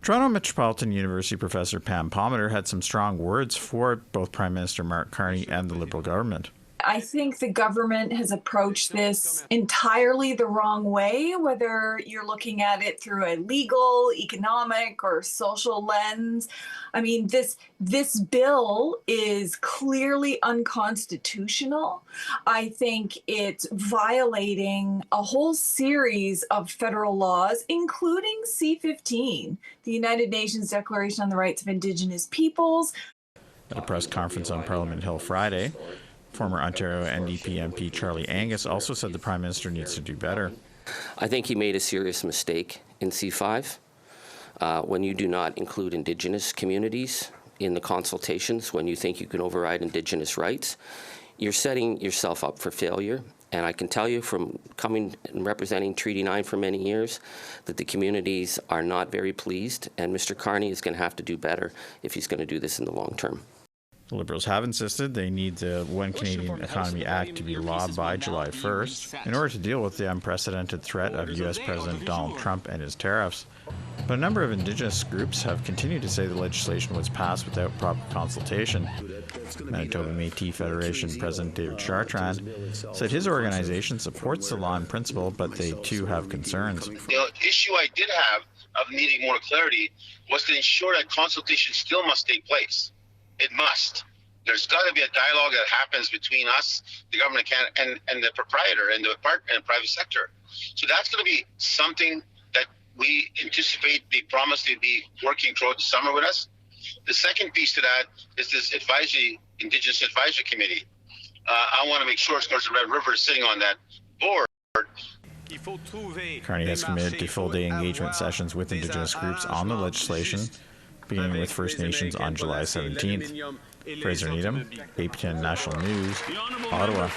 Toronto Metropolitan University professor Pam Palmater had some strong words for both Prime Minister Mark Carney and the Liberal government. I think the government has approached this entirely the wrong way, whether you're looking at it through a legal, economic, or social lens. I mean, this bill is clearly unconstitutional. I think it's violating a whole series of federal laws, including C-15, the United Nations Declaration on the Rights of Indigenous Peoples. At a press conference on Parliament Hill Friday, former Ontario NDP MP Charlie Angus also said the Prime Minister needs to do better. I think he made a serious mistake in C-5 when you do not include Indigenous communities in the consultations, when you think you can override Indigenous rights. You're setting yourself up for failure. And I can tell you from coming and representing Treaty 9 for many years that the communities are not very pleased, and Mr. Carney is going to have to do better if he's going to do this in the long term. The Liberals have insisted they need the One Canadian Economy Act to be law by July 1st in order to deal with the unprecedented threat of U.S. President Donald Trump and his tariffs. But a number of Indigenous groups have continued to say the legislation was passed without proper consultation. Manitoba Métis Federation President David Chartrand said his organization supports the law in principle, but they too have concerns. The issue I did have of needing more clarity was to ensure that consultation still must take place. It must. There's got to be a dialogue that happens between us, the government and the proprietor and the partner and private sector. So that's going to be something that we anticipate they promise to be working throughout the summer with us. The second piece to that is this Indigenous Advisory Committee. I want to make sure, of course, the Red River is sitting on that board. Carney has committed to full-day engagement sessions with Indigenous groups on the legislation, beginning with First Nations on July 17th. Fraser Needham, APTN National News, Ottawa.